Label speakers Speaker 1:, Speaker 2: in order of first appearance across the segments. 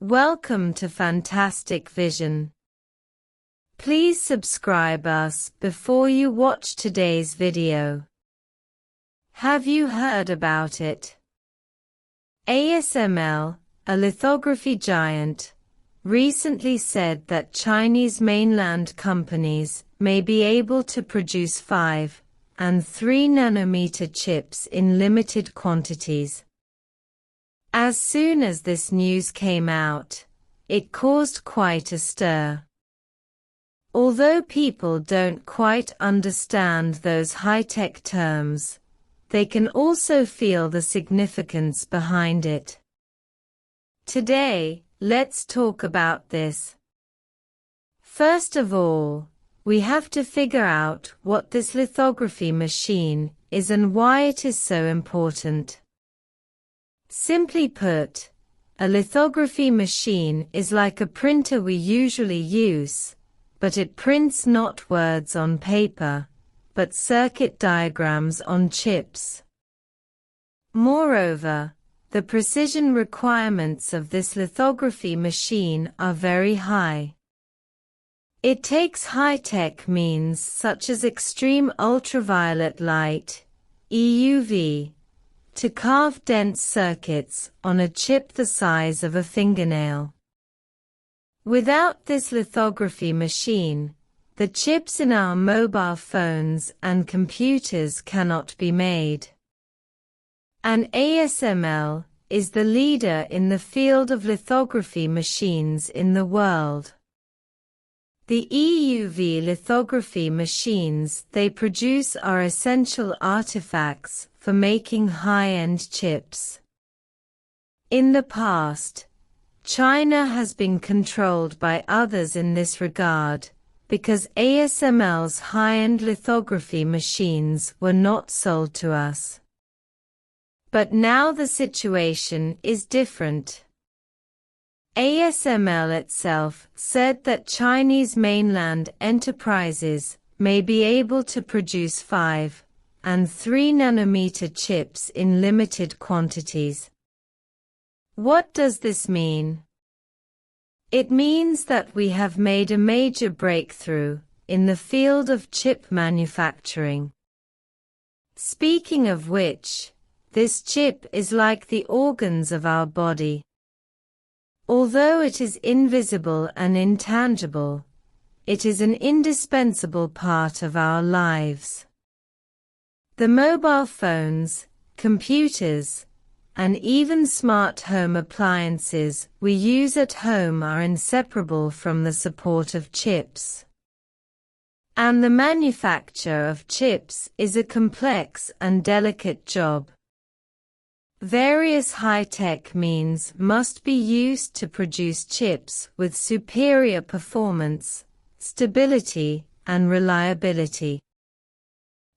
Speaker 1: Welcome to Fantastic Vision. Please subscribe us before you watch today's video. Have you heard about it? ASML, a lithography giant, recently said that Chinese mainland companies may be able to produce 5 and 3 nanometer chips in limited quantities. As soon as this news came out, it caused quite a stir. Although people don't quite understand those high-tech terms, they can also feel the significance behind it. Today, let's talk about this. First of all, we have to figure out what this lithography machine is and why it is so important. Simply put, a lithography machine is like a printer we usually use, but it prints not words on paper, but circuit diagrams on chips. Moreover, the precision requirements of this lithography machine are very high. It takes high-tech means such as extreme ultraviolet light, EUV, to carve dense circuits on a chip the size of a fingernail. Without this lithography machine, the chips in our mobile phones and computers cannot be made. And ASML is the leader in the field of lithography machines in the world. The EUV lithography machines they produce are essential artifacts for making high-end chips. In the past, China has been controlled by others in this regard, because ASML's high-end lithography machines were not sold to us. But now the situation is different. ASML itself said that Chinese mainland enterprises may be able to produce 5 and 3 nanometer chips in limited quantities. What does this mean? It means that we have made a major breakthrough in the field of chip manufacturing. Speaking of which, this chip is like the organs of our body. Although it is invisible and intangible, it is an indispensable part of our lives. The mobile phones, computers, and even smart home appliances we use at home are inseparable from the support of chips. And the manufacture of chips is a complex and delicate job. Various high-tech means must be used to produce chips with superior performance, stability, and reliability.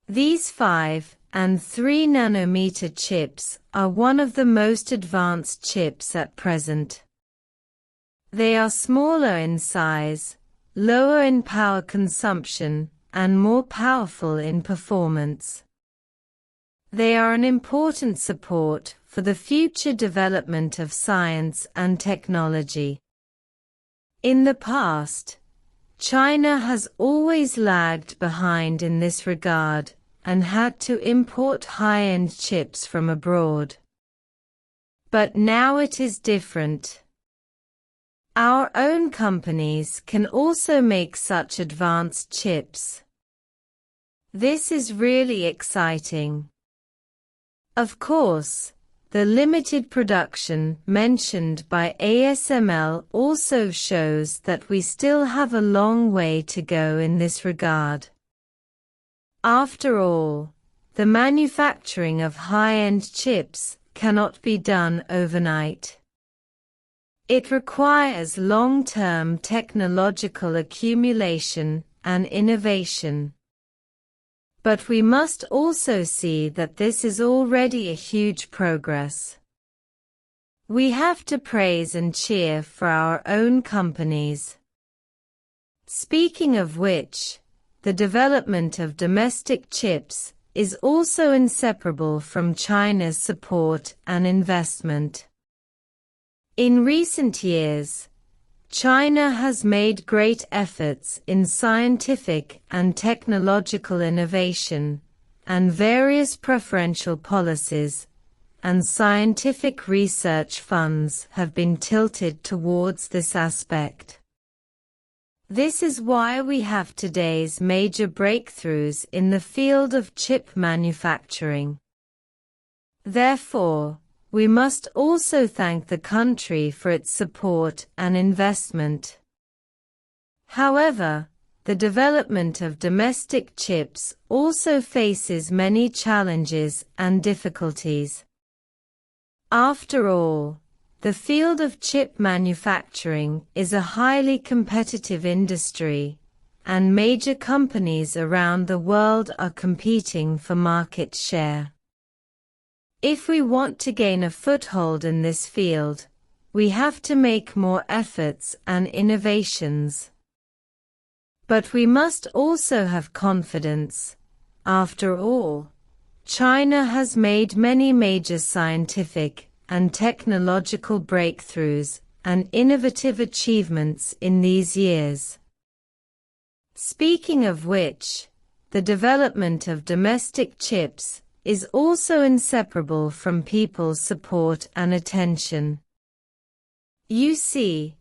Speaker 1: These 5 and 3 nanometer chips are one of the most advanced chips at present. They are smaller in size, lower in power consumption, and more powerful in performance. They are an important support for the future development of science and technology. In the past, China has always lagged behind in this regard and had to import high-end chips from abroad. But now it is different. Our own companies can also make such advanced chips. This is really exciting. Of course, the limited production mentioned by ASML also shows that we still have a long way to go in this regard. After all, the manufacturing of high-end chips cannot be done overnight. It requires long-term technological accumulation and innovation. But we must also see that this is already a huge progress. We have to praise and cheer for our own companies. Speaking of which, the development of domestic chips is also inseparable from China's support and investment. In recent years, China has made great efforts in scientific and technological innovation, and various preferential policies and scientific research funds have been tilted towards this aspect. This is why we have today's major breakthroughs in the field of chip manufacturing. Therefore, we must also thank the country for its support and investment. However, the development of domestic chips also faces many challenges and difficulties. After all, the field of chip manufacturing is a highly competitive industry, and major companies around the world are competing for market share. If we want to gain a foothold in this field, we have to make more efforts and innovations. But we must also have confidence. After all, China has made many major scientific and technological breakthroughs and innovative achievements in these years. Speaking of which, the development of domestic chips is also inseparable from people's support and attention. You see,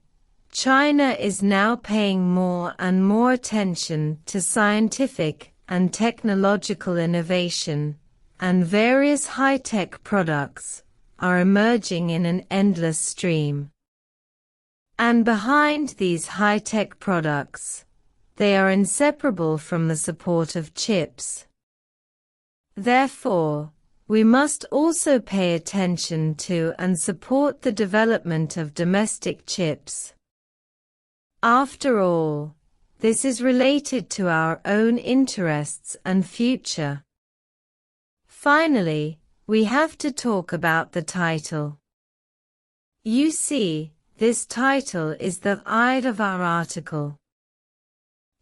Speaker 1: China is now paying more and more attention to scientific and technological innovation, and various high-tech products are emerging in an endless stream. And behind these high-tech products, they are inseparable from the support of chips. Therefore, we must also pay attention to and support the development of domestic chips. After all, this is related to our own interests and future. Finally, we have to talk about the title. You see, this title is the eye of our article.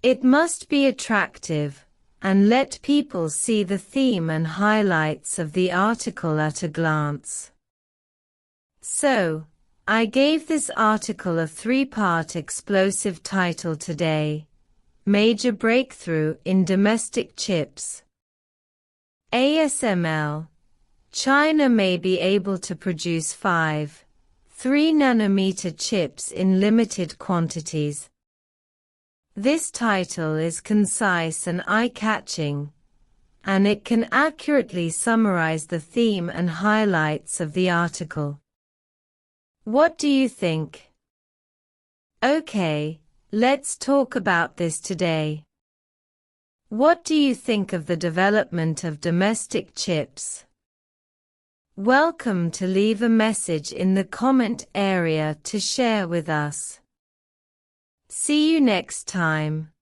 Speaker 1: It must be attractive, and let people see the theme and highlights of the article at a glance. So, I gave this article a three-part explosive title today: Major Breakthrough in Domestic Chips. ASML. China may be able to produce 3-nanometer chips in limited quantities. This title is concise and eye-catching, and it can accurately summarize the theme and highlights of the article. What do you think? Okay, let's talk about this today. What do you think of the development of domestic chips? Welcome to leave a message in the comment area to share with us. See you next time.